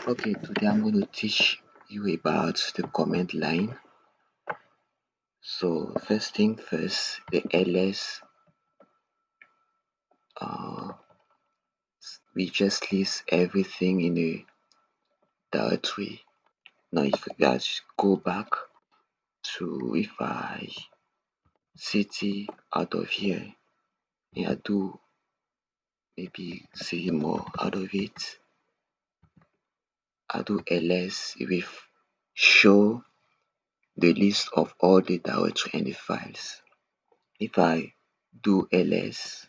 Okay, today I'm going to teach you about the command line. So first thing first, the ls, uh, we just list everything in a directory. Now if I just go back to, if I city out of here and I do maybe see more out of it, I do ls, it will show the list of all the directory and the files. If I do ls,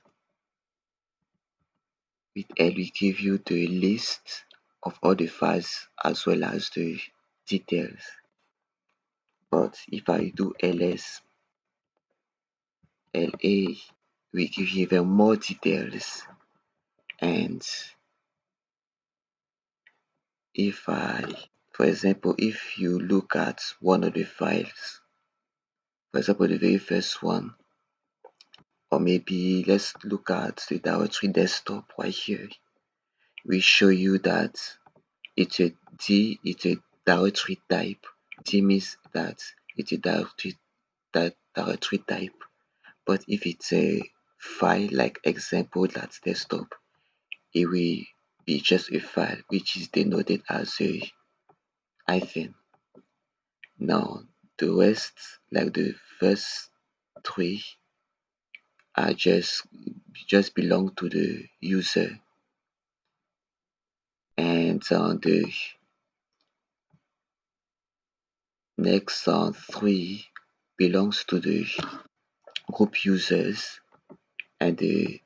with L will give you the list of all the files as well as the details. But if I do ls, la will give you even more details. And if for example, if you look at one of the files, for example, the very first one, or maybe let's look at the directory desktop right here, we show you that it's a directory type. D means that it's a directory type. But if it's a file like example.desktop, desktop, it will be just a file which is denoted as a hyphen. Now the rest, like the first three, are just belong to the user, and the next three belongs to the group users, and the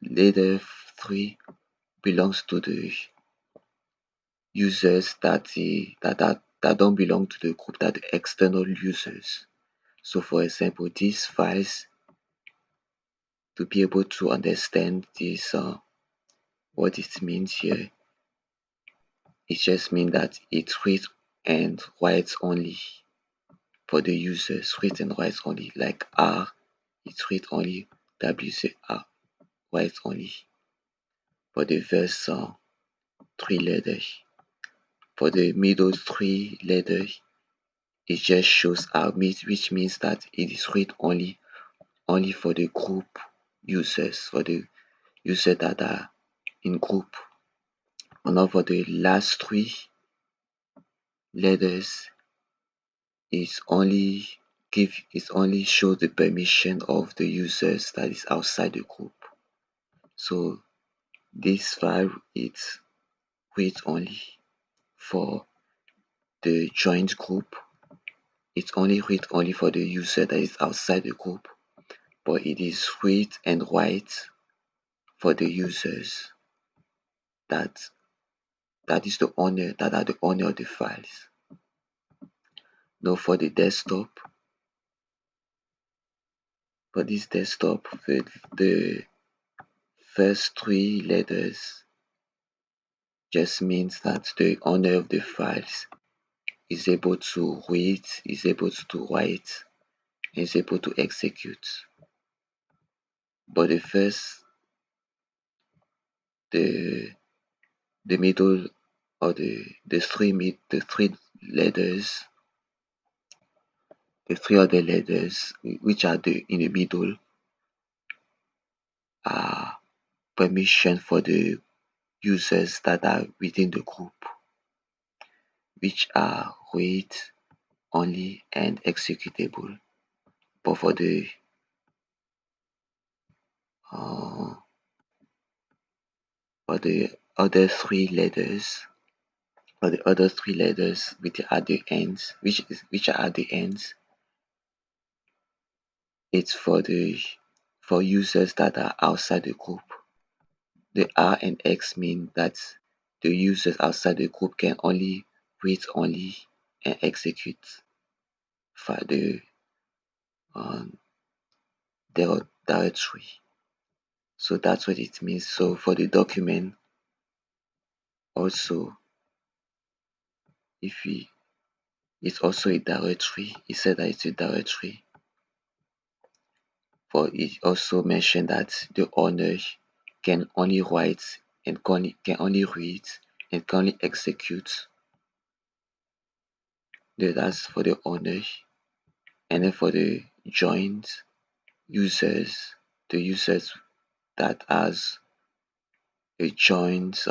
later three belongs to the users that don't belong to the group, that the external users. So for example, these files, to be able to understand this, what it means here, it just means that it reads and writes only for the users, reads and writes only, like R, it reads only, WCR, writes only for the first three letters. For the middle three letters, it just shows R, which means that it is read only for the group users, for the users that are in group. And now for the last three letters, it's only shows the permission of the users that is outside the group. So this file, it's read only for the joined group. It's only read only for the user that is outside the group, but it is read and write for the users that is the owner, that are the owner of the files. Now for the desktop, for this desktop, the first three letters just means that the owner of the files is able to read, is able to write, is able to execute. But the first, the middle, or the three letters, the three other letters which are in the middle, are permission for the users that are within the group, which are read only and executable. But uh, for the other three letters, which are at the ends, which are at the ends, it's for users that are outside the group. The R and X mean that the users outside the group can only read only and execute for the um, directory. So that's what it means. So for the document also, if we it's also a directory. It said that it's a directory. For it also mentioned that the owner can only write and can only read It can only execute. That's for the owner. And then for the joint users, the users that has a joint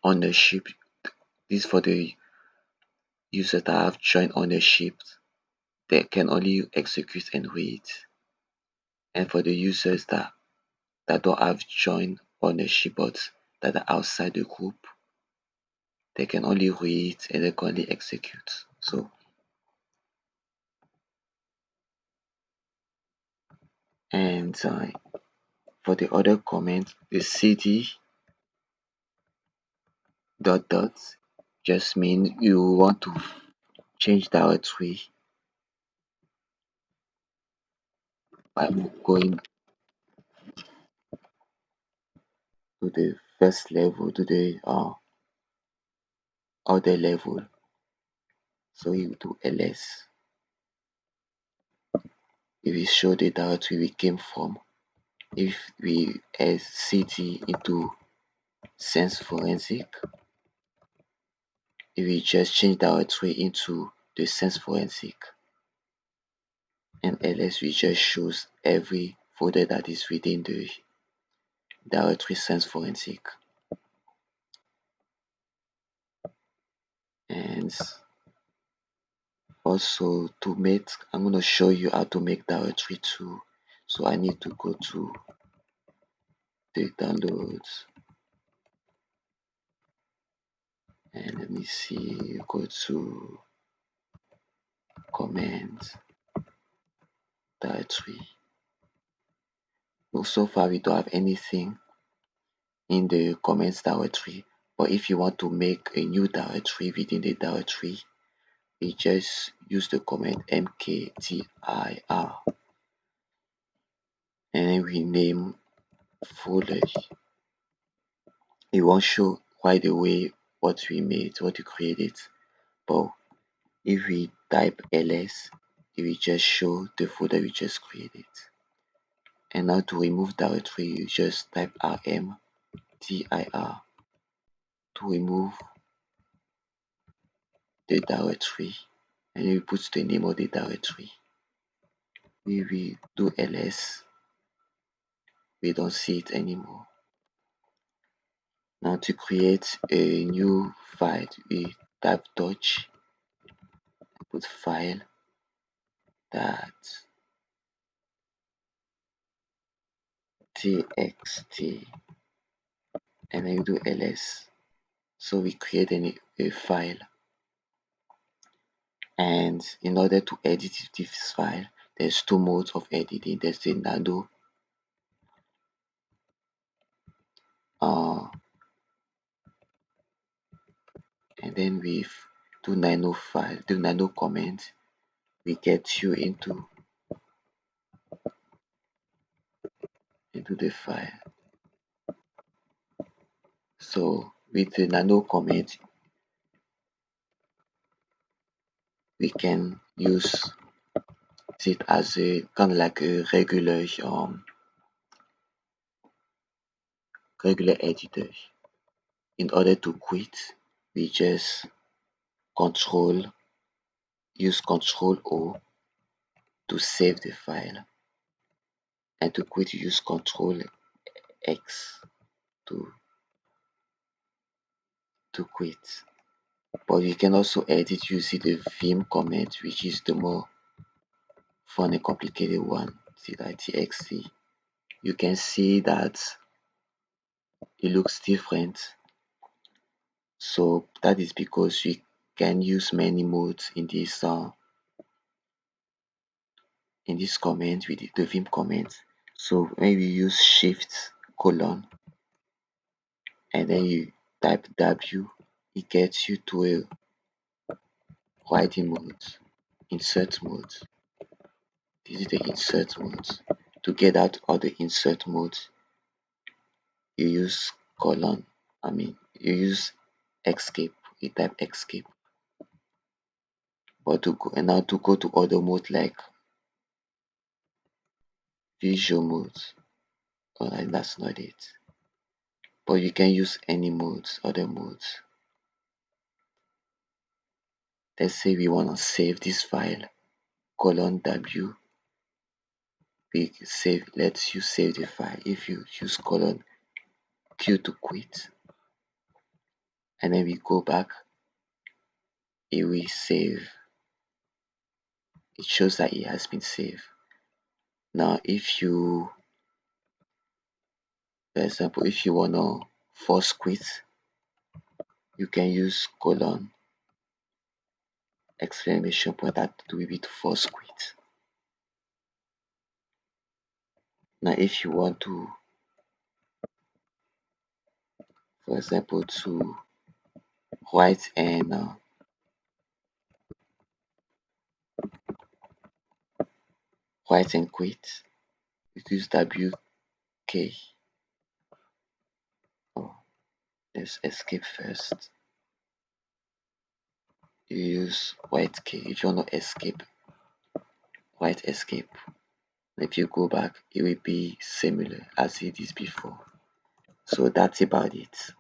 ownership. This for the users that have joint ownership, they can only execute and read. And for the users that don't have joint ownership but that are outside the group, they can only read and they can only execute. So, and for the other comment, the cd dot dot just means you want to change directory by going to the first level, to the other level. So you do ls. It will show the directory we came from. If we add cd into sense forensic, it will just change directory into the sense forensic, and ls will just shows every folder that is within the directory sense forensic. And also to make, I'm going to show you how to make directory too. So I need to go to the downloads, and let me see, go to command directory. Well, so far we don't have anything in the comments directory, but if you want to make a new directory within the directory, we just use the command mkdir, and then we name folder. It won't show right away what we made, what we created, but if we type ls, it will just show the folder we just created. And now to remove directory, you just type rmdir to remove the directory, and you put the name of the directory. We will do ls, we don't see it anymore. Now to create a new file, we type touch, put file that txt, and then you do ls. So we create a file, and in order to edit this file, there's two modes of editing. There's the nano and then with do nano file, do nano comment, we get you into the file. So with the nano comment, we can use it as a kind of like a regular editor. In order to quit, we just use control O to save the file, and to quit, you use control X to quit. But you can also edit using the vim command, which is the more fun and complicated one. See that txt. You can see that it looks different. So that is because you can use many modes in this command with the vim command. So when you use shift colon and then you type W, it gets you to a writing mode, insert mode. This is the insert mode. To get out of the insert mode, you use colon, you use escape, you type escape. But now to go to other mode like visual mode, alright, that's not it. but you can use any modes, other modes. Let's say we want to save this file, colon W, we save, lets you save the file. If you use colon Q to quit, and then we go back, it will save. It shows that it has been saved. Now, if you, for example, if you want to force quit, you can use colon exclamation point, that will be to force quit. Now, if you want to, for example, to write and quit, you use WK. Oh, let's escape first. You use white K. If you want to escape, white escape. If you go back, it will be similar as it is before. So that's about it.